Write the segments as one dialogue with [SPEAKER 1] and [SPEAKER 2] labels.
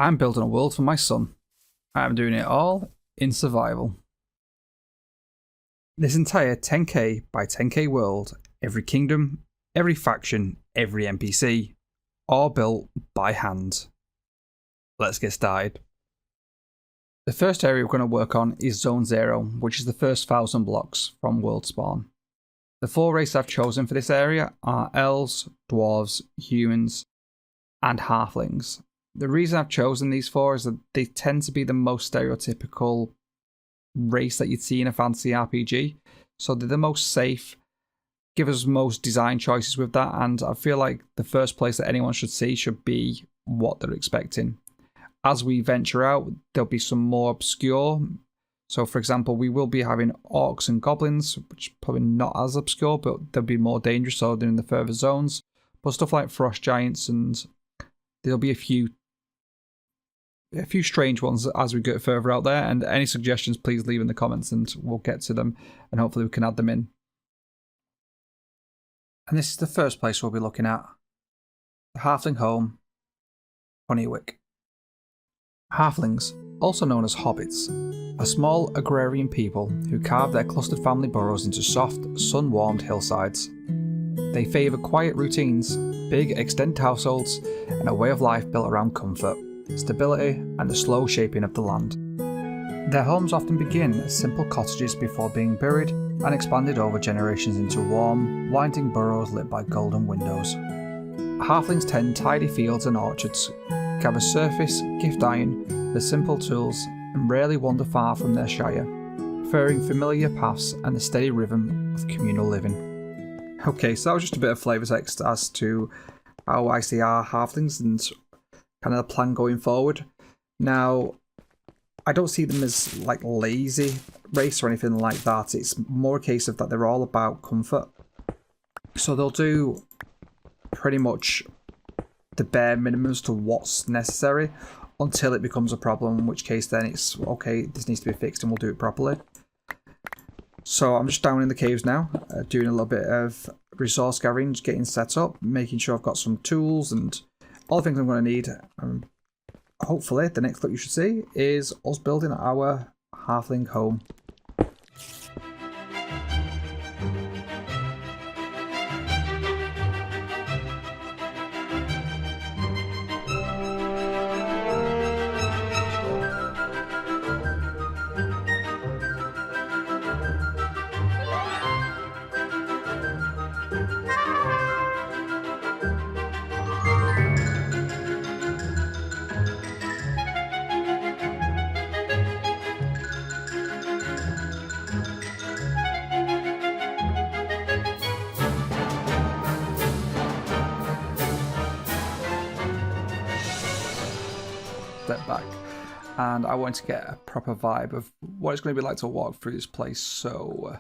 [SPEAKER 1] I'm building a world for my son. I'm doing it all in survival. This entire 10k by 10k world, every kingdom, every faction, every NPC, all built by hand. Let's get started. The first area we're going to work on is Zone 0, which is the first 1000 blocks from world spawn. The 4 races I've chosen for this area are elves, dwarves, humans, and halflings. The reason I've chosen these 4 is that they tend to be the most stereotypical race that you'd see in a fantasy RPG. So they're the most safe, give us most design choices with that, and I feel like the first place that anyone should see should be what they're expecting. As we venture out, there'll be some more obscure. So for example, we will be having orcs and goblins, which are probably not as obscure, but they'll be more dangerous so they're in the further zones. But stuff like frost giants, and there'll be a few strange ones as we get further out there, and any suggestions please leave in the comments and we'll get to them and hopefully we can add them in. And this is the first place we'll be looking at. The halfling home, Honeywick. Halflings, also known as hobbits, are small agrarian people who carve their clustered family burrows into soft, sun-warmed hillsides. They favour quiet routines, big extended households, and a way of life built around comfort, stability, and the slow shaping of the land. Their homes often begin as simple cottages before being buried and expanded over generations into warm, winding burrows lit by golden windows. Halflings tend tidy fields and orchards, gather surface, gift iron, the simple tools, and rarely wander far from their shire, preferring familiar paths and the steady rhythm of communal living. Okay, so that was just a bit of flavour text as to how I see our halflings and kind of the plan going forward. Now, I don't see them as like lazy race or anything like that. It's more a case of that they're all about comfort. So they'll do pretty much the bare minimums to what's necessary until it becomes a problem, in which case then it's okay, this needs to be fixed and we'll do it properly. So I'm just down in the caves now, doing a little bit of resource gathering, just getting set up, making sure I've got some tools and all the things I'm going to need. Hopefully the next clip you should see is us building our halfling home. Step back, and I wanted to get a proper vibe of what it's going to be like to walk through this place. So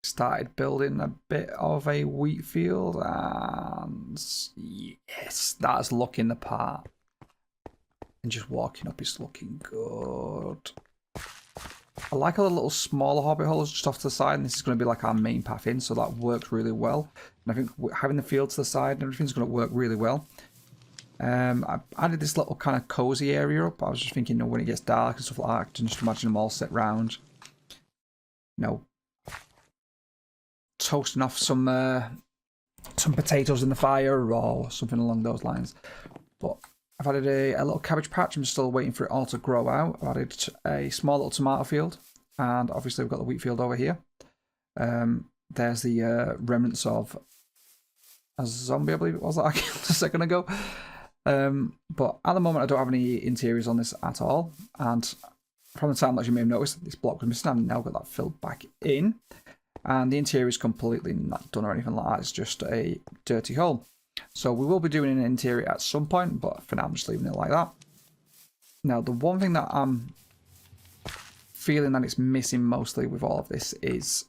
[SPEAKER 1] started building a bit of a wheat field, and yes, that's looking the part, and just walking up is looking good. I like all the little smaller hobbit holes just off to the side, and this is going to be like our main path in, so that works really well. And I think having the field to the side and everything's going to work really well. I added this little kind of cozy area up. I was just thinking, when it gets dark and stuff like that, I can just imagine them all set round, toasting off some potatoes in the fire or something along those lines. But I've added a little cabbage patch. I'm still waiting for it all to grow out. I've added a small little tomato field, and obviously we've got the wheat field over here. There's the remnants of a zombie, I believe it was, that I killed a second ago. But at the moment I don't have any interiors on this at all, and from the time that you may have noticed this block was missing, I've now got that filled back in, and the interior is completely not done or anything like that. It's just a dirty hole. So we will be doing an interior at some point, but for now I'm just leaving it like that. Now the one thing that I'm feeling that it's missing mostly with all of this is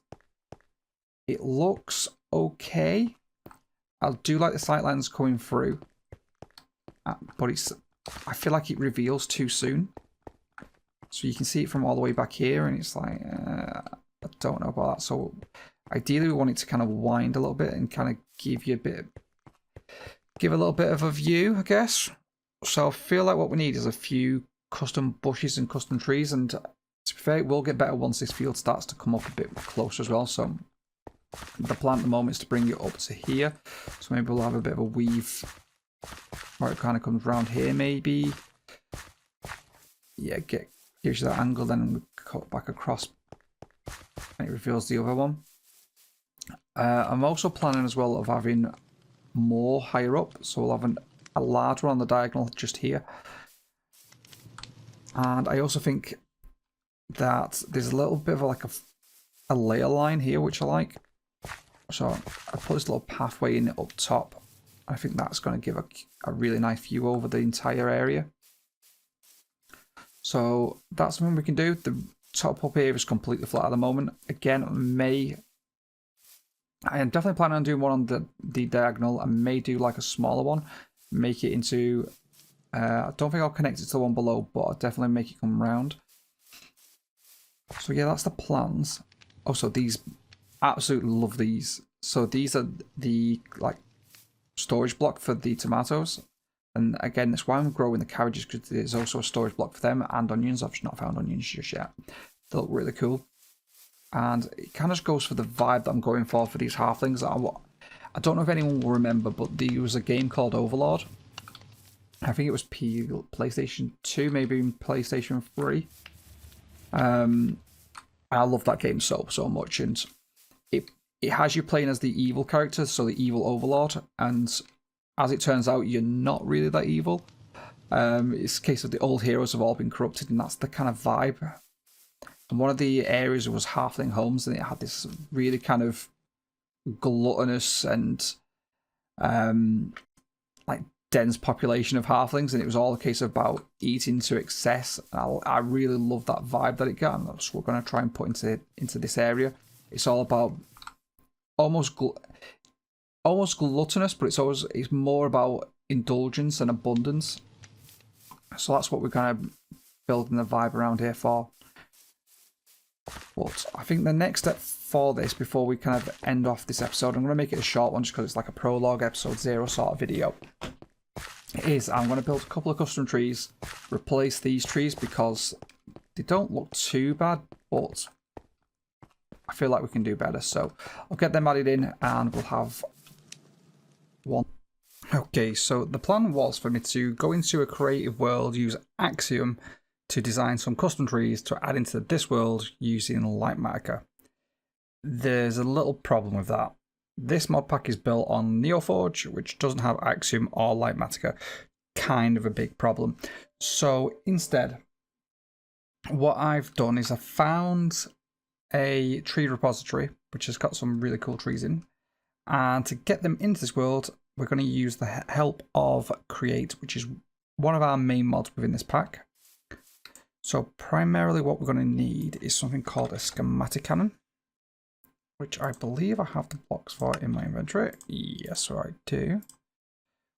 [SPEAKER 1] it looks okay. I do like the sight lines coming through, but I feel like it reveals too soon. So you can see it from all the way back here, and it's like, I don't know about that. So ideally we want it to kind of wind a little bit and kind of give a little bit of a view, I guess. So I feel like what we need is a few custom bushes and custom trees, and to be fair, it will get better once this field starts to come up a bit closer as well. So the plan at the moment is to bring it up to here. So maybe we'll have a bit of a weave where it kind of comes around here maybe. Yeah, gives you that angle, then we cut back across and it reveals the other one. I'm also planning as well of having more higher up, so we'll have a large one on the diagonal just here. And I also think that there's a little bit of like a layer line here, which I like. So I put this little pathway in up top. I think that's going to give a really nice view over the entire area. So that's something we can do. The top up here is completely flat at the moment. Again, I am definitely planning on doing one on the diagonal. I may do like a smaller one, make it into, I don't think I'll connect it to the one below, but I'll definitely make it come round. So yeah, that's the plans. Also, these, absolutely love these. So these are the like storage block for the tomatoes. And again, that's why I'm growing the cabbages, because there's also a storage block for them and onions. I've not found onions just yet. They look really cool. And it kind of just goes for the vibe that I'm going for these halflings. I don't know if anyone will remember, but there was a game called Overlord. I think it was PlayStation 2, maybe even PlayStation 3. I love that game so much, and it has you playing as the evil character, so the evil Overlord, and as it turns out, you're not really that evil. It's a case of the old heroes have all been corrupted, and that's the kind of vibe. And one of the areas was halfling homes, and it had this really kind of gluttonous and like dense population of halflings, and it was all a case about eating to excess. I really love that vibe that it got, and that's what we're going to try and put into this area. It's all about almost gluttonous, but it's more about indulgence and abundance. So that's what we're kind of building the vibe around here for. But I think the next step for this, before we kind of end off this episode, I'm going to make it a short one just because it's like a prologue, episode 0 sort of video, is I'm going to build a couple of custom trees, replace these trees because they don't look too bad, but I feel like we can do better. So I'll get them added in and we'll have one. Okay, so the plan was for me to go into a creative world, use Axiom to design some custom trees to add into this world using light marker. There's a little problem with that. This mod pack is built on Neoforge, which doesn't have Axiom or light marker. Kind of a big problem. So instead, what I've done is I found a tree repository, which has got some really cool trees in. And to get them into this world, we're going to use the help of Create, which is one of our main mods within this pack. So primarily what we're going to need is something called a schematic cannon, which I believe I have the blocks for in my inventory. Yes, I do.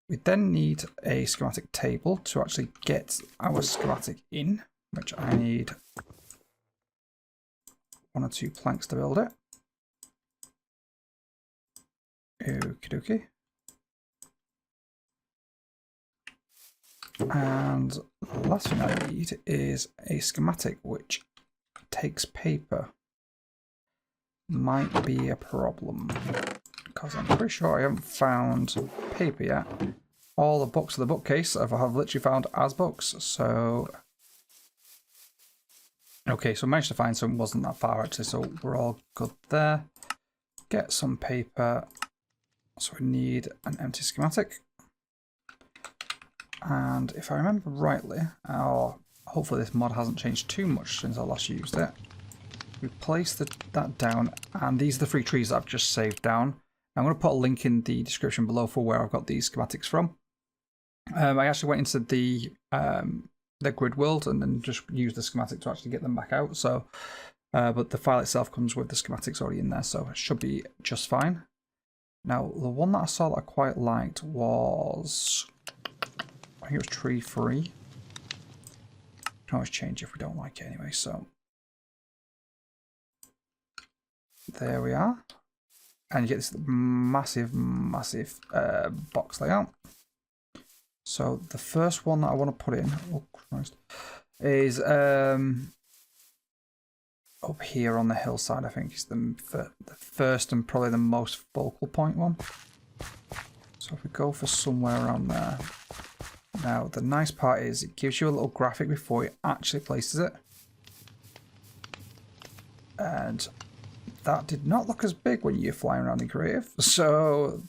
[SPEAKER 1] We then need a schematic table to actually get our schematic in, which I need 1 or 2 planks to build it. Okie dokie. And the last thing I need is a schematic which takes paper. Might be a problem because I'm pretty sure I haven't found paper yet. All the books of the bookcase I have literally found as books. So okay, so I managed to find some, wasn't that far actually, so we're all good there. Get some paper. So we need an empty schematic. And if I remember rightly, hopefully this mod hasn't changed too much since I last used it. We place that down, and these are the 3 trees that I've just saved down. I'm going to put a link in the description below for where I've got these schematics from. I actually went into the grid world and then just used the schematic to actually get them back out. So, but the file itself comes with the schematics already in there, so it should be just fine. Now, the one that I saw that I quite liked was, I think it was tree 3. We can always change if we don't like it anyway, so there we are. And you get this massive box layout. So the first one that I want to put in, oh Christ, is up here on the hillside. I think is the first and probably the most focal point one. So if we go for somewhere around there. Now the nice part is it gives you a little graphic before it actually places it. And that did not look as big when you're flying around in creative. So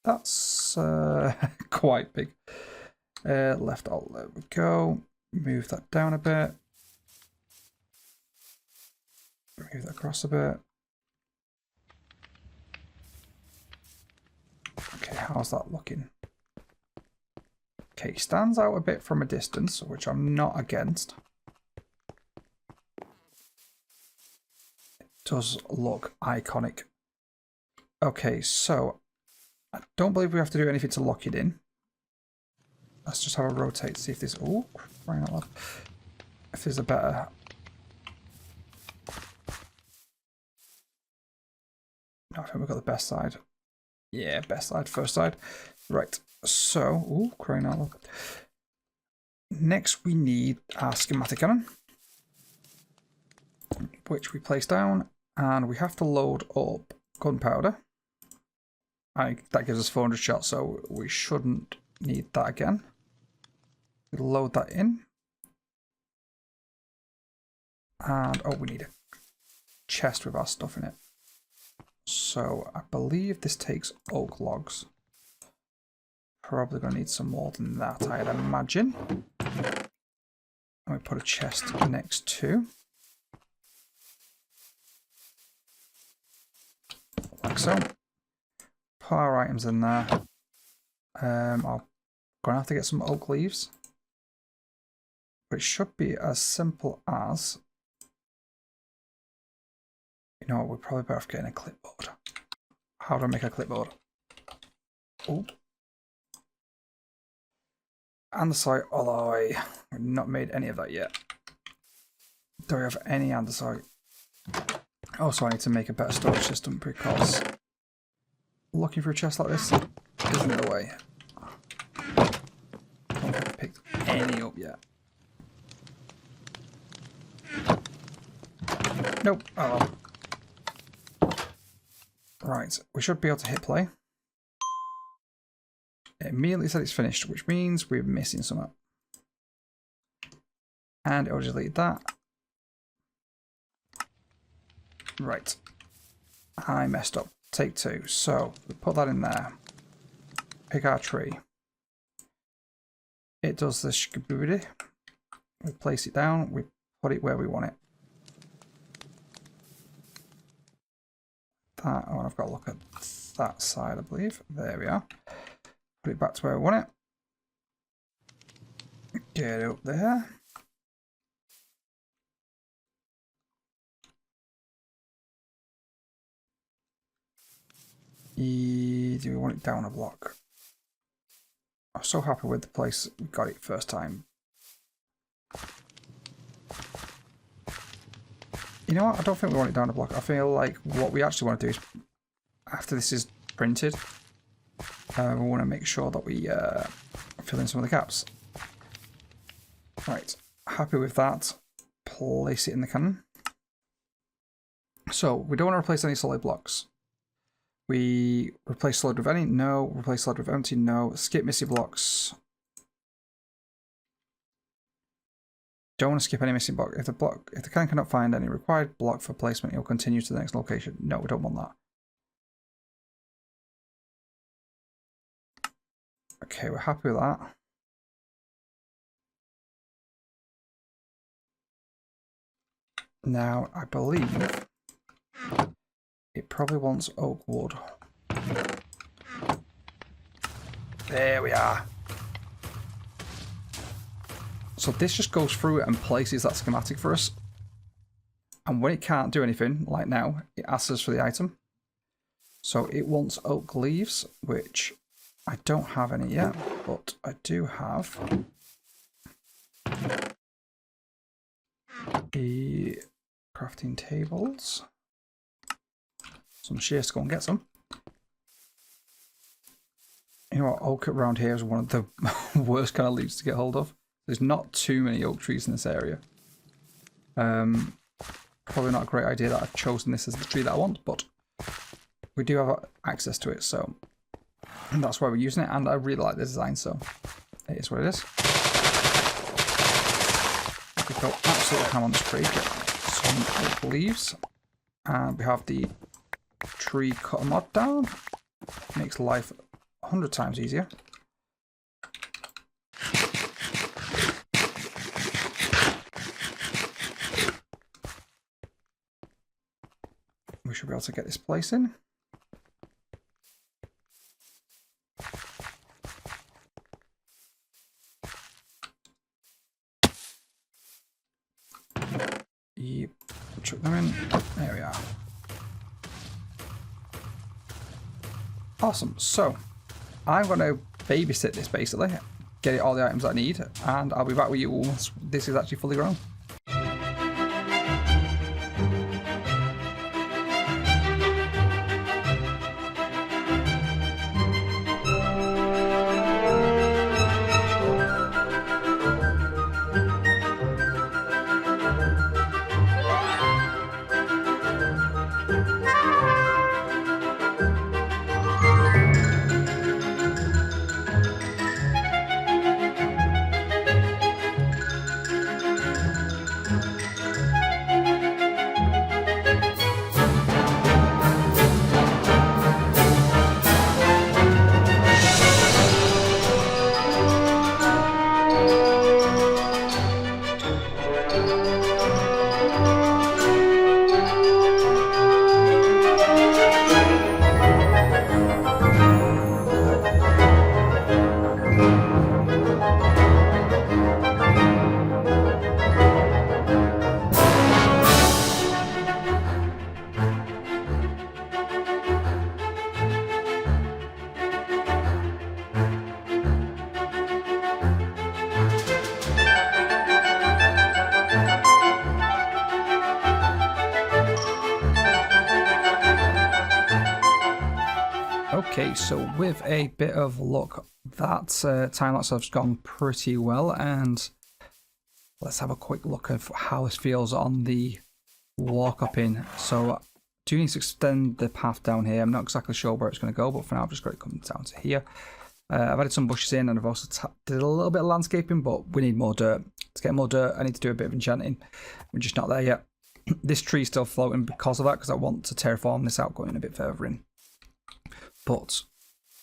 [SPEAKER 1] that's quite big. Left alt, there we go. Move that down a bit. Move that across a bit. Okay, how's that looking? Okay, stands out a bit from a distance, which I'm not against. It does look iconic. Okay, so I don't believe we have to do anything to lock it in. Let's just have a rotate, see if there's... Oh, crying out loud. If there's a better... No, I think we've got the best side. Yeah, best side, first side. Right, so... Oh, crying out loud. Next, we need our schematic cannon, which we place down, and we have to load up gunpowder. That gives us 400 shots, so we shouldn't need that again. We load that in. And, oh, we need a chest with our stuff in it. So, I believe this takes oak logs. Probably going to need some more than that, I'd imagine. And we put a chest next to. Like so. Put our items in there. I'm going to have to get some oak leaves. But it should be as simple as... You know what, we're probably better off getting a clipboard. How do I make a clipboard? Oh. Andesite alloy. We've not made any of that yet. Do we have any andesite? Also, I need to make a better storage system because looking for a chest like this isn't the way. I don't think I've picked any up yet. Nope. Oh well. Right, we should be able to hit play. It immediately said it's finished, which means we're missing something. And it'll delete that. Right. I messed up. Take two. So, we put that in there. Pick our tree. It does the shkaboody. We place it down. We put it where we want it. That, oh, I've got to look at that side, I believe. There we are. Put it back to where I want it. Get it up there. Do we want it down a block? I'm so happy with the place we got it first time. You know what? I don't think we want it down a block. I feel like what we actually want to do is, after this is printed, we want to make sure that we fill in some of the gaps. Right, happy with that. Place it in the cannon. So, we don't want to replace any solid blocks. We replace solid with any? No. Replace solid with empty? No. Skip missing blocks. Don't want to skip any missing block. If the cannon cannot find any required block for placement, it will continue to the next location. No, we don't want that. Okay, we're happy with that. Now, I believe it probably wants oak wood. There we are. So this just goes through it and places that schematic for us. And when it can't do anything, like now, it asks us for the item. So it wants oak leaves, which I don't have any yet, but I do have the crafting tables. Some shears to go and get some. You know what, oak around here is one of the worst kind of leaves to get hold of. There's not too many oak trees in this area. Probably not a great idea that I've chosen this as the tree that I want, but we do have access to it, so and that's why we're using it, and I really like the design, so it is what it is. We go absolutely ham on this tree, get some oak leaves, and we have the tree cutter mod down. Makes life 100 times easier. We should be able to get this place in. Yep, chuck them in. There we are. Awesome. So, I'm going to babysit this basically, get it all the items I need, and I'll be back with you once this is actually fully grown. Okay, so with a bit of luck, that time lapse has gone pretty well, and let's have a quick look at how this feels on the walk up in. So I do need to extend the path down here. I'm not exactly sure where it's going to go, but for now I've just got it coming down to here. I've added some bushes in, and I've also did a little bit of landscaping, but we need more dirt. To get more dirt, I need to do a bit of enchanting. We're just not there yet. This tree's still floating because of that, because I want to terraform this out going a bit further in. But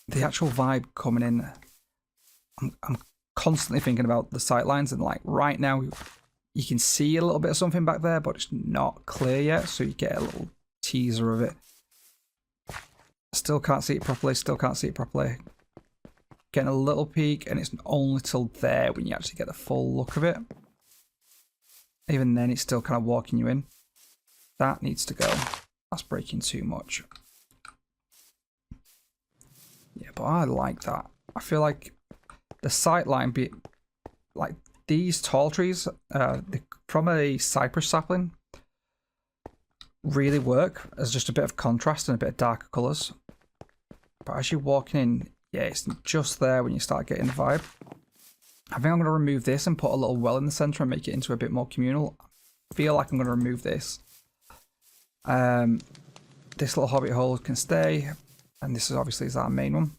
[SPEAKER 1] the actual vibe coming in, I'm constantly thinking about the sight lines, and like right now you can see a little bit of something back there, but it's not clear yet, so you get a little teaser of it. Still can't see it properly, Getting a little peek, and it's only till there when you actually get the full look of it. Even then, it's still kind of walking you in. That needs to go. That's breaking too much. Yeah, but I like that. I feel like the sight line, be like these tall trees from a cypress sapling, really work as just a bit of contrast and a bit of darker colours. But as you're walking in, yeah, it's just there when you start getting the vibe. I think I'm going to remove this and put a little well in the centre and make it into a bit more communal. I feel like I'm going to remove this. This little hobbit hole can stay. And this is obviously our main one.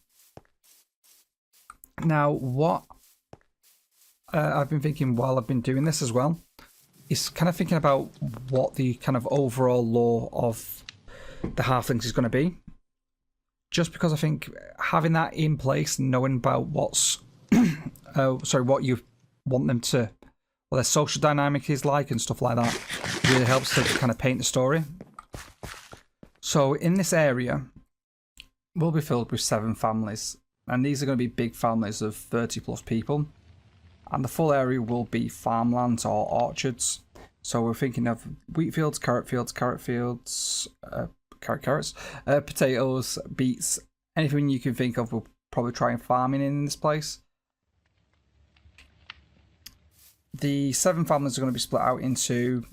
[SPEAKER 1] Now, what I've been thinking while I've been doing this as well is kind of thinking about what the kind of overall lore of the halflings is going to be. Just because I think having that in place, knowing about what's what you want them to, what their social dynamic is like and stuff like that, really helps to kind of paint the story. So in this area, will be filled with 7 families, and these are going to be big families of 30 plus people, and the full area will be farmlands or orchards. So we're thinking of wheat fields, carrot fields, potatoes, beets, anything you can think of. We'll probably try and farming in this place. The 7 families are going to be split out into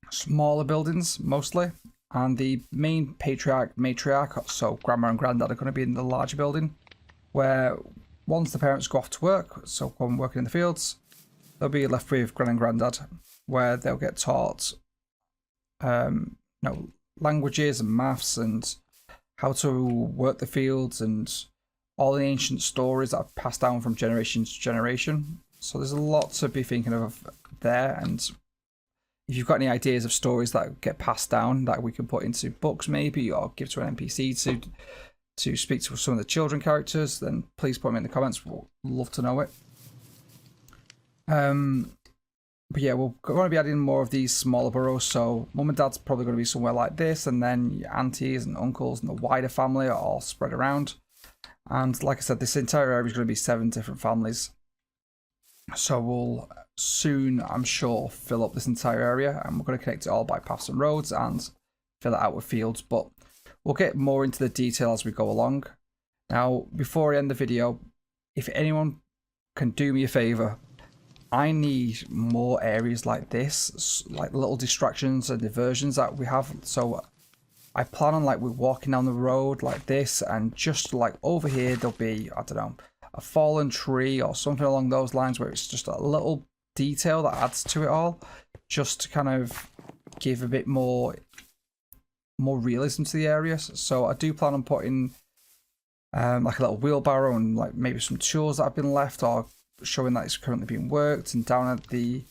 [SPEAKER 1] smaller buildings mostly. And the main patriarch, matriarch, so grandma and granddad, are going to be in the larger building. where once the parents go off to work, so when working in the fields, they'll be left with Gran and Grandad, where they'll get taught languages and maths and how to work the fields and all the ancient stories that are passed down from generation to generation. So there's a lot to be thinking of there, and if you've got any ideas of stories that get passed down that we can put into books maybe, or give to an NPC to speak to some of the children characters, then please put them in the comments. We'll love to know it. But yeah, we're going to be adding more of these smaller burrows, so mum and dad's probably going to be somewhere like this, and then your aunties and uncles and the wider family are all spread around. And like I said, this entire area is going to be 7 different families. So we'll soon, I'm sure, fill up this entire area, and we're going to connect it all by paths and roads and fill it out with fields, but we'll get more into the detail as we go along. Now, before I end the video, if anyone can do me a favour, I need more areas like this, like little distractions and diversions that we have. So I plan on, like, we're walking down the road like this, and just like over here there'll be, I don't know, a fallen tree or something along those lines, where it's just a little detail that adds to it all, just to kind of give a bit more realism to the area. So I do plan on putting like a little wheelbarrow and like maybe some tools that have been left, or showing that it's currently being worked. And down at the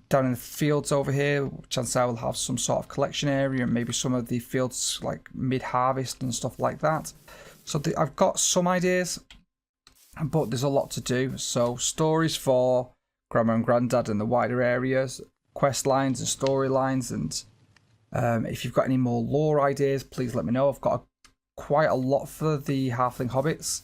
[SPEAKER 1] down in the fields over here, chances are we'll have some sort of collection area, and maybe some of the fields like mid-harvest and stuff like that. So I've got some ideas, but there's a lot to do. So stories for Grandma and Grandad and the wider areas, quest lines and storylines, and if you've got any more lore ideas, please let me know. I've got quite a lot for the halfling hobbits.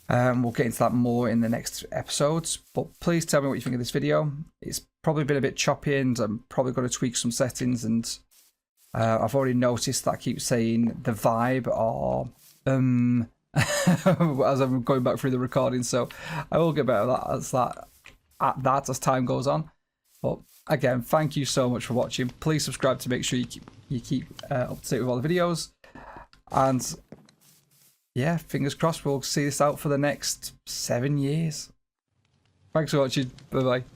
[SPEAKER 1] We'll get into that more in the next episodes, but please tell me what you think of this video. It's probably been a bit choppy, and I'm probably going to tweak some settings, and I've already noticed that I keep saying the vibe or as I'm going back through the recording, so I will get better at that as time goes on. But again, thank you so much for watching. Please subscribe to make sure you keep up to date with all the videos, and yeah, fingers crossed we'll see this out for the next 7 years. Thanks for watching. Bye bye.